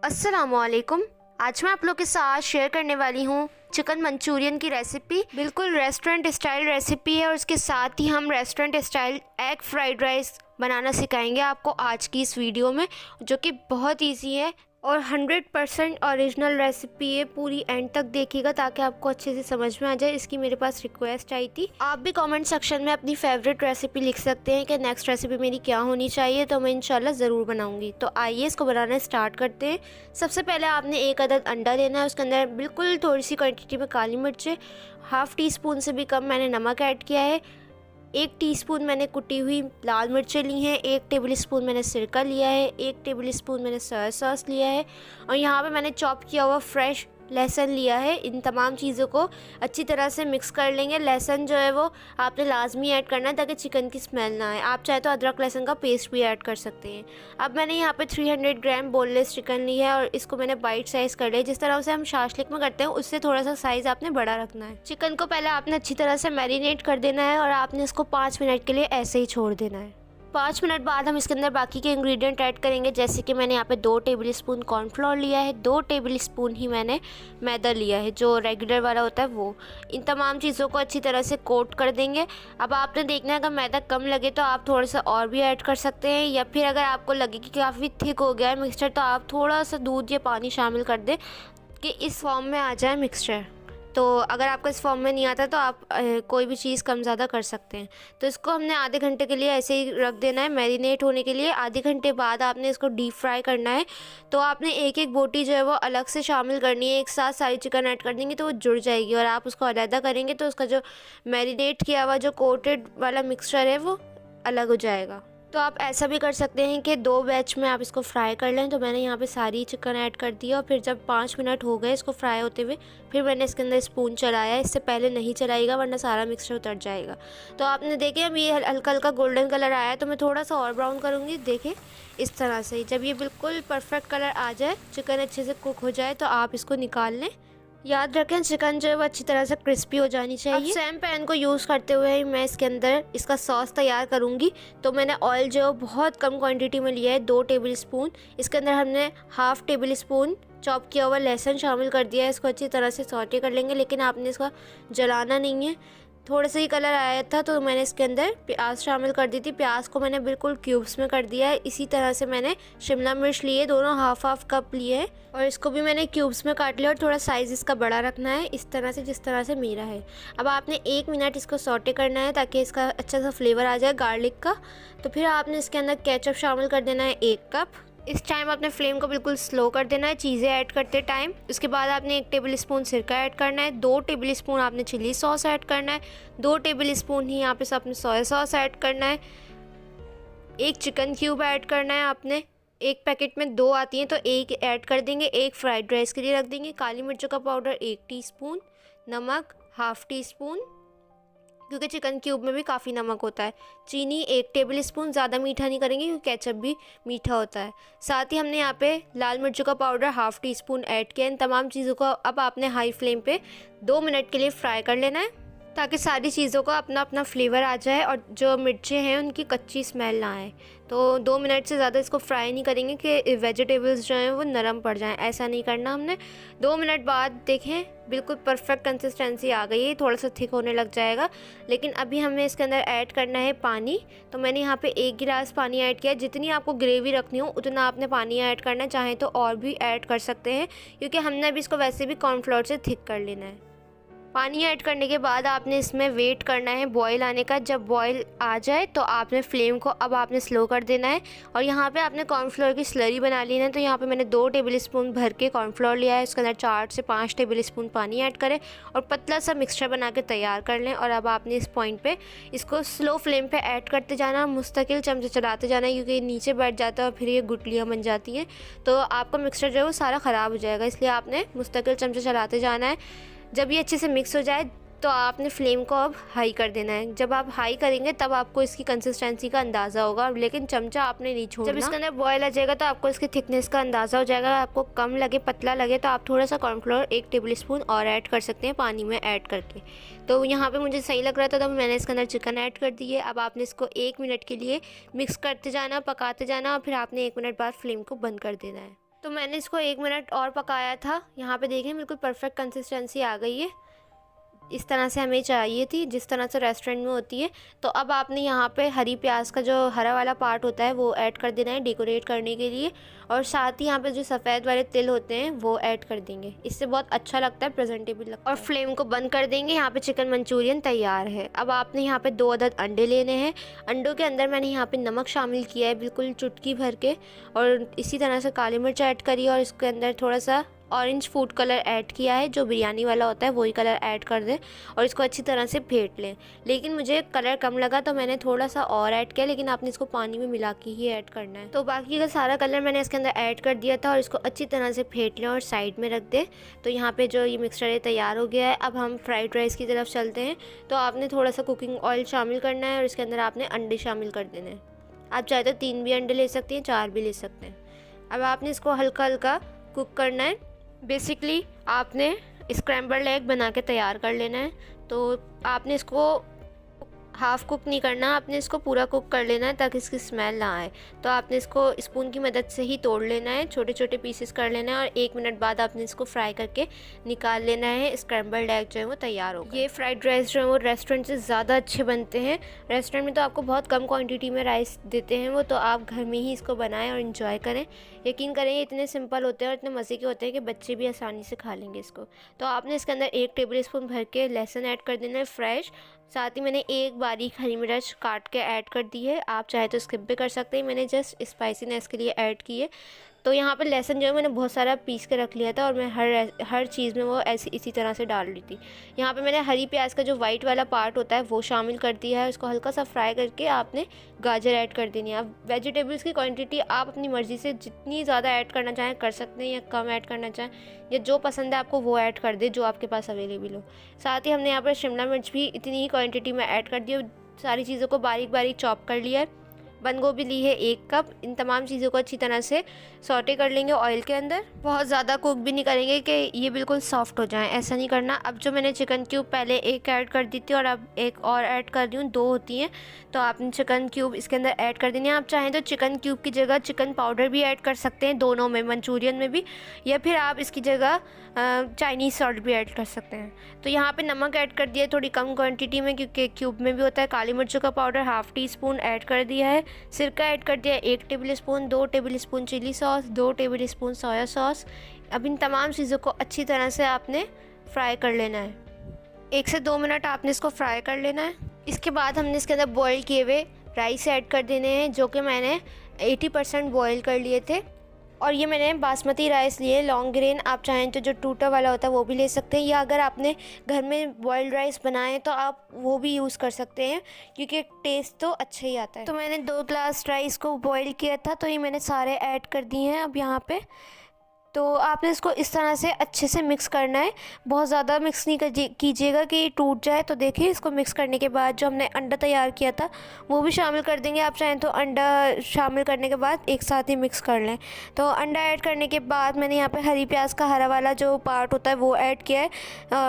अस्सलामुअलैकुम। आज मैं आप लोग के साथ शेयर करने वाली हूँ चिकन मंचूरियन की रेसिपी। बिल्कुल रेस्टोरेंट स्टाइल रेसिपी है और उसके साथ ही हम restaurant style egg fried rice बनाना सिखाएंगे आपको आज की इस वीडियो में, जो कि बहुत इजी है और 100% ओरिजिनल रेसिपी है। पूरी एंड तक देखिएगा ताकि आपको अच्छे से समझ में आ जाए। इसकी मेरे पास रिक्वेस्ट आई थी, आप भी कमेंट सेक्शन में अपनी फेवरेट रेसिपी लिख सकते हैं कि नेक्स्ट रेसिपी मेरी क्या होनी चाहिए, तो मैं इंशाल्लाह ज़रूर बनाऊंगी। तो आइए इसको बनाना स्टार्ट करते हैं। सबसे पहले आपने एक अदद अंडा लेना है, उसके अंदर बिल्कुल थोड़ी सी क्वान्टिटी में काली मिर्चें, हाफ़ टी स्पून से भी कम मैंने नमक ऐड किया है, 1 टीस्पून मैंने कुटी हुई लाल मिर्चें ली हैं, 1 टेबल स्पून मैंने सिरका लिया है, 1 टेबल स्पून मैंने सोया सॉस लिया है और यहाँ पे मैंने चॉप किया हुआ फ्रेश लहसुन लिया है। इन तमाम चीज़ों को अच्छी तरह से मिक्स कर लेंगे। लहसुन जो है वो आपने लाजमी ऐड करना है ताकि चिकन की स्मेल ना आए। आप चाहे तो अदरक लहसुन का पेस्ट भी ऐड कर सकते हैं। अब मैंने यहाँ पे 300 ग्राम बोनलेस चिकन ली है और इसको मैंने बाइट साइज़ कर लिया। जिस तरह से हम शाशलिक में करते हैं उससे थोड़ा सा साइज़ आपने बड़ा रखना है। चिकन को पहले आपने अच्छी तरह से मैरिनेट कर देना है और आपने इसको 5 मिनट के लिए ऐसे ही छोड़ देना है। 5 मिनट बाद हम इसके अंदर बाकी के इंग्रेडिएंट ऐड करेंगे। जैसे कि मैंने यहाँ पे 2 टेबल स्पून कॉर्नफ्लोर लिया है, 2 टेबल स्पून ही मैंने मैदा लिया है जो रेगुलर वाला होता है वो। इन तमाम चीज़ों को अच्छी तरह से कोट कर देंगे। अब आपने देखना है अगर मैदा कम लगे तो आप थोड़ा सा और भी ऐड कर सकते हैं, या फिर अगर आपको लगे कि काफ़ी थिक हो गया है मिक्सचर तो आप थोड़ा सा दूध या पानी शामिल कर दें कि इस फॉर्म में आ जाए मिक्सचर। तो अगर आपको इस फॉर्म में नहीं आता तो आप कोई भी चीज़ कम ज़्यादा कर सकते हैं। तो इसको हमने आधे घंटे के लिए ऐसे ही रख देना है मैरिनेट होने के लिए। आधे घंटे बाद आपने इसको डीप फ्राई करना है। तो आपने एक एक बोटी जो है वो अलग से शामिल करनी है। एक साथ सारी चिकन ऐड कर देंगे तो वो जुड़ जाएगी और आप उसको अलग करेंगे तो उसका जो मैरिनेट किया हुआ जो कोटेड वाला मिक्सचर है वो अलग हो जाएगा। तो आप ऐसा भी कर सकते हैं कि 2 बैच में आप इसको फ्राई कर लें। तो मैंने यहाँ पे सारी चिकन ऐड कर दी और फिर जब 5 मिनट हो गए इसको फ्राई होते हुए, फिर मैंने इसके अंदर स्पून चलाया। इससे पहले नहीं चलाएगा वरना सारा मिक्सचर उतर जाएगा। तो आपने देखे अब ये हल्का हल्का गोल्डन कलर आया है तो मैं थोड़ा सा और ब्राउन करूँगी। देखें इस तरह से जब ये बिल्कुल परफेक्ट कलर आ जाए, चिकन अच्छे से कुक हो जाए तो आप इसको निकाल लें। याद रखें चिकन जो है वो अच्छी तरह से क्रिस्पी हो जानी चाहिए। अब सेम पैन को यूज़ करते हुए मैं इसके अंदर इसका सॉस तैयार करूँगी। तो मैंने ऑयल जो बहुत कम क्वांटिटी में लिया है, 2 टेबल स्पून। इसके अंदर हमने हाफ़ टेबल स्पून चॉप किया हुआ लहसुन शामिल कर दिया है। इसको अच्छी तरह से सौटे कर लेंगे, लेकिन आपने इसका जलाना नहीं है। थोड़ा सा ही कलर आया था तो मैंने इसके अंदर प्याज शामिल कर दी थी। प्याज को मैंने बिल्कुल क्यूब्स में कर दिया है। इसी तरह से मैंने शिमला मिर्च लिए, दोनों हाफ कप लिए हैं और इसको भी मैंने क्यूब्स में काट लिया और थोड़ा साइज़ इसका बड़ा रखना है इस तरह से जिस तरह से मेरा है। अब आपने 1 मिनट इसको सौटे करना है ताकि इसका अच्छा सा फ्लेवर आ जाए गार्लिक का। तो फिर आपने इसके अंदर केचप शामिल कर देना है 1 कप। इस टाइम आपने फ्लेम को बिल्कुल स्लो कर देना है चीज़ें ऐड करते टाइम। उसके बाद आपने 1 टेबल स्पून सिरका ऐड करना है, 2 टेबल स्पून आपने चिली सॉस ऐड करना है, 2 टेबल स्पून ही यहाँ पे आपने सोया सॉस ऐड करना है, 1 चिकन क्यूब ऐड करना है। आपने एक पैकेट में 2 आती हैं तो 1 ऐड कर देंगे, 1 फ्राइड राइस के लिए रख देंगे। काली मिर्चों का पाउडर 1 टीस्पून, नमक हाफ़ टी स्पून क्योंकि चिकन क्यूब में भी काफ़ी नमक होता है, चीनी 1 टेबल स्पून, ज़्यादा मीठा नहीं करेंगे क्योंकि केचप भी मीठा होता है। साथ ही हमने यहाँ पे लाल मिर्चों का powder half tea spoon add किया। इन तमाम चीज़ों को अब आपने हाई फ्लेम पे 2 मिनट के लिए फ्राई कर लेना है ताकि सारी चीज़ों का अपना अपना फ्लेवर आ जाए और जो मिर्चें हैं उनकी कच्ची स्मेल ना आए। तो 2 मिनट से ज़्यादा इसको फ्राई नहीं करेंगे कि वेजिटेबल्स जो हैं वो नरम पड़ जाएं, ऐसा नहीं करना हमने। 2 मिनट बाद देखें बिल्कुल परफेक्ट कंसिस्टेंसी आ गई है, थोड़ा सा थिक होने लग जाएगा। लेकिन अभी हमें इसके अंदर ऐड करना है पानी। तो मैंने यहाँ पे 1 गिलास पानी ऐड किया। जितनी आपको ग्रेवी रखनी हो उतना आपने पानी ऐड करना है, चाहें तो और भी ऐड कर सकते हैं क्योंकि हमने अभी इसको वैसे भी कॉर्नफ्लोर से थिक कर लेना है। पानी ऐड करने के बाद आपने इसमें वेट करना है बॉईल आने का। जब बॉईल आ जाए तो आपने फ्लेम को अब आपने स्लो कर देना है और यहाँ पे आपने कॉर्नफ्लोर की स्लरी बना ली है। तो यहाँ पे मैंने 2 टेबल स्पून भर के कॉर्नफ्लोर लिया है। इसके अंदर 4 से 5 टेबल स्पून पानी ऐड करें और पतला सा मिक्सचर बना के तैयार कर लें। और अब आपने इस पॉइंट पे इसको स्लो फ्लेम पे ऐड करते जाना, मुस्तकिल चमचे चलाते जाना क्योंकि नीचे बैठ जाता है और फिर ये गुटलियाँ बन जाती हैं तो आपका मिक्सचर जो है वो सारा ख़राब हो जाएगा। इसलिए आपने मुस्तकिल चमचे चलाते जाना है। जब ये अच्छे से मिक्स हो जाए तो आपने फ्लेम को अब हाई कर देना है। जब आप हाई करेंगे तब आपको इसकी कंसिस्टेंसी का अंदाज़ा होगा, लेकिन चमचा आपने नहीं छोड़ना। जब इसके अंदर बॉयल आ जाएगा तो आपको इसकी थिकनेस का अंदाज़ा हो जाएगा। आपको कम लगे, पतला लगे तो आप थोड़ा सा कॉर्नफ्लोर 1 टेबल स्पून और ऐड कर सकते हैं पानी में ऐड करके। तो यहाँ पे मुझे सही लग रहा था तो मैंने इसके अंदर चिकन ऐड कर दी है। अब आपने इसको 1 मिनट के लिए मिक्स करते जाना, पकाते जाना और फिर आपने 1 मिनट बाद फ्लेम को बंद कर देना है। तो मैंने इसको 1 मिनट और पकाया था। यहाँ पे देखें बिल्कुल परफेक्ट कंसिस्टेंसी आ गई है। इस तरह से हमें चाहिए थी, जिस तरह से रेस्टोरेंट में होती है। तो अब आपने यहाँ पे हरी प्याज का जो हरा वाला पार्ट होता है वो ऐड कर देना है डेकोरेट करने के लिए, और साथ ही यहाँ पे जो सफ़ेद वाले तिल होते हैं वो ऐड कर देंगे। इससे बहुत अच्छा लगता है, प्रेजेंटेबल लगता है। और फ्लेम को बंद कर देंगे। यहाँ पे चिकन मंचूरियन तैयार है। अब आपने यहाँ पे 2 अदद अंडे लेने हैं। अंडों के अंदर मैंने यहाँ पे नमक शामिल किया है, बिल्कुल चुटकी भर के, और इसी तरह से काली मिर्च ऐड करी है, और इसके अंदर थोड़ा सा ऑरेंज फूड कलर ऐड किया है, जो बिरयानी वाला होता है वही कलर ऐड कर दें, और इसको अच्छी तरह से फेंट लें। लेकिन मुझे कलर कम लगा तो मैंने थोड़ा सा और ऐड किया, लेकिन आपने इसको पानी में मिला के ही ऐड करना है। तो बाकी का सारा कलर मैंने इसके अंदर ऐड कर दिया था, और इसको अच्छी तरह से फेंट लें और साइड में रख दें। तो यहाँ पे जो ये मिक्सचर है तैयार हो गया है। अब हम फ्राइड राइस की तरफ चलते हैं। तो आपने थोड़ा सा कुकिंग ऑयल शामिल करना है, और इसके अंदर आपने अंडे शामिल कर देने हैं। आप चाहे तो 3 भी अंडे ले सकती हैं, 4 भी ले सकते हैं। अब आपने इसको हल्का हल्का कुक करना है। बेसिकली आपने स्क्रैम्बल्ड एग बना के तैयार कर लेना है। तो आपने इसको हाफ़ कुक नहीं करना, आपने इसको पूरा कुक कर लेना है ताकि इसकी स्मेल ना आए। तो आपने इसको स्पून की मदद से ही तोड़ लेना है, छोटे छोटे पीसेस कर लेना है, और 1 मिनट बाद आपने इसको फ्राई करके निकाल लेना है। स्क्रैम्बल्ड एग जो है वो तैयार होगा। ये फ्राइड राइस जो है वो रेस्टोरेंट से ज़्यादा अच्छे बनते हैं। रेस्टोरेंट में तो आपको बहुत कम क्वान्टिटी में राइस देते हैं वो, तो आप घर में ही इसको बनाएँ और इन्जॉय करें। यकीन करें ये इतने सिंपल होते हैं और इतने मज़े के होते हैं कि बच्चे भी आसानी से खा लेंगे इसको। तो आपने इसके अंदर 1 टेबल स्पून भर के लहसुन ऐड कर देना है फ्रेश। साथ ही मैंने 1 बारीक हरी मिर्च काट के ऐड कर दी है। आप चाहे तो स्किप भी कर सकते हैं, मैंने जस्ट स्पाइसीनेस के लिए ऐड की है। तो यहाँ पर लहसुन जो है मैंने बहुत सारा पीस के रख लिया था, और मैं हर चीज़ में वो ऐसी इसी तरह से डाल रही थी। यहाँ पे मैंने हरी प्याज का जो वाइट वाला पार्ट होता है वो शामिल कर दिया है। उसको हल्का सा फ्राई करके आपने गाजर ऐड कर देनी है। अब वेजिटेबल्स की क्वांटिटी आप अपनी मर्ज़ी से जितनी ज़्यादा ऐड करना चाहें कर सकते हैं, या कम ऐड करना चाहें, या जो पसंद है आपको वो ऐड कर दे जो आपके पास अवेलेबल हो। साथ ही हमने यहाँ पर शिमला मिर्च भी इतनी ही क्वान्टिटी में ऐड कर दी है। सारी चीज़ों को बारीक बारीक चॉप कर लिया है। बंद गोभी ली है 1 कप। इन तमाम चीज़ों को अच्छी तरह से सौटे कर लेंगे ऑयल के अंदर। बहुत ज़्यादा कुक भी नहीं करेंगे कि ये बिल्कुल सॉफ्ट हो जाएं, ऐसा नहीं करना। अब जो मैंने चिकन क्यूब पहले 1 ऐड कर दी थी और अब 1 और ऐड कर रही हूँ, 2 होती हैं। तो आपने चिकन क्यूब इसके अंदर ऐड कर देनी है। आप चाहें तो चिकन क्यूब की जगह चिकन पाउडर भी ऐड कर सकते हैं, दोनों में, मंचूरियन में भी, या फिर आप इसकी जगह चाइनीज़ सॉल्ट भी ऐड कर सकते हैं। तो यहाँ पे नमक ऐड कर दिया है थोड़ी कम क्वांटिटी में, क्योंकि क्यूब में भी होता है। काली मिर्चों का पाउडर ½ टीस्पून ऐड कर दिया है। सिरका ऐड कर दिया है 1 tablespoon, 2 tablespoon chilli sauce, 2 tablespoon soya sauce. अब इन तमाम चीज़ों को अच्छी तरह से आपने फ्राई कर लेना है। 1 से 2 मिनट आपने इसको फ्राई कर लेना है। इसके बाद हमने इसके अंदर बॉयल किए हुए राइस ऐड कर देने हैं, जो कि मैंने 80% बॉयल कर लिए थे। और ये मैंने बासमती राइस लिए लॉन्ग ग्रेन। आप चाहें तो जो टूटा वाला होता है वो भी ले सकते हैं, या अगर आपने घर में बॉइल्ड राइस बनाए तो आप वो भी यूज़ कर सकते हैं, क्योंकि टेस्ट तो अच्छा ही आता है। तो मैंने 2 ग्लास राइस को बॉईल किया था, तो ये मैंने सारे ऐड कर दिए हैं अब यहाँ पे। तो आपने इसको इस तरह से अच्छे से मिक्स करना है। बहुत ज़्यादा मिक्स नहीं कीजिएगा कि टूट जाए। तो देखिए, इसको मिक्स करने के बाद जो हमने अंडा तैयार किया था वो भी शामिल कर देंगे। आप चाहें तो अंडा शामिल करने के बाद एक साथ ही मिक्स कर लें। तो अंडा ऐड करने के बाद मैंने यहाँ पे हरी प्याज का हरा वाला जो पार्ट होता है वो ऐड किया है,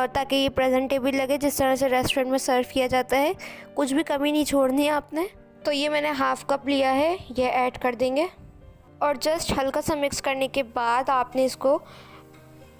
ताकि ये प्रेजेंटेबल लगे जिस तरह से रेस्टोरेंट में सर्व किया जाता है। कुछ भी कमी नहीं छोड़नी है आपने। तो ये मैंने ½ कप लिया है, ये ऐड कर देंगे, और जस्ट हल्का सा मिक्स करने के बाद आपने इसको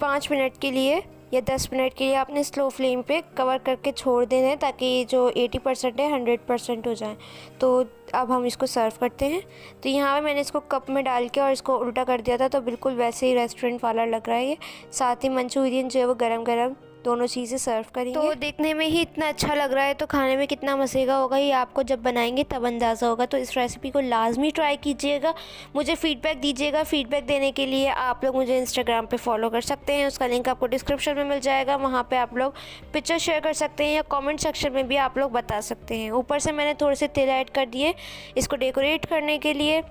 5 मिनट के लिए या 10 मिनट के लिए आपने स्लो फ्लेम पे कवर करके छोड़ देना है, ताकि जो 80% है 100% हो जाए। तो अब हम इसको सर्व करते हैं। तो यहाँ पे मैंने इसको कप में डाल के और इसको उल्टा कर दिया था, तो बिल्कुल वैसे ही रेस्टोरेंट वाला लग रहा है ये। साथ ही मंचूरियन जो है वो गरम गरम दोनों चीज़ें सर्व करेंगे। तो देखने में ही इतना अच्छा लग रहा है, तो खाने में कितना मज़े का होगा ये आपको जब बनाएंगे तब अंदाज़ा होगा। तो इस रेसिपी को लाजमी ट्राई कीजिएगा, मुझे फ़ीडबैक दीजिएगा। फ़ीडबैक देने के लिए आप लोग मुझे इंस्टाग्राम पे फॉलो कर सकते हैं, उसका लिंक आपको डिस्क्रिप्शन में मिल जाएगा। वहाँ पे आप लोग पिक्चर शेयर कर सकते हैं, या कमेंट सेक्शन में भी आप लोग बता सकते हैं। ऊपर से मैंने थोड़े से तिल ऐड कर दिए इसको डेकोरेट करने के लिए।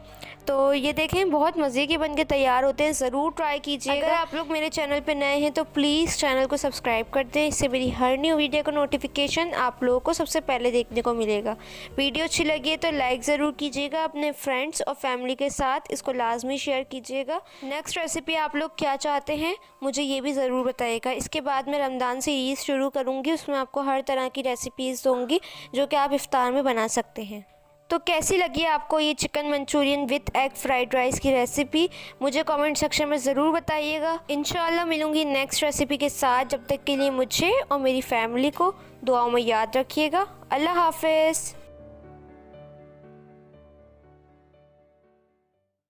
तो ये देखें, बहुत मज़े के बन के तैयार होते हैं, ज़रूर ट्राई कीजिएगा। अगर आप लोग मेरे चैनल पे नए हैं तो प्लीज़ चैनल को सब्सक्राइब कर दें, इससे मेरी हर न्यू वीडियो का नोटिफिकेशन आप लोगों को सबसे पहले देखने को मिलेगा। वीडियो अच्छी लगी है तो लाइक ज़रूर कीजिएगा, अपने फ्रेंड्स और फैमिली के साथ इसको लाजमी शेयर कीजिएगा। नेक्स्ट रेसिपी आप लोग क्या चाहते हैं मुझे ये भी ज़रूर बताइएगा। इसके बाद मैं रमज़ान सीरीज़ शुरू करूँगी, उसमें आपको हर तरह की रेसिपीज़ दूँगी जो कि आप इफ्तार में बना सकते हैं। तो कैसी लगी आपको ये chicken Manchurian with egg fried rice की रेसिपी, मुझे कमेंट सेक्शन में ज़रूर बताइएगा। इंशाल्लाह मिलूंगी नेक्स्ट रेसिपी के साथ। जब तक के लिए मुझे और मेरी फैमिली को दुआओं में याद रखिएगा। अल्लाह हाफिज़।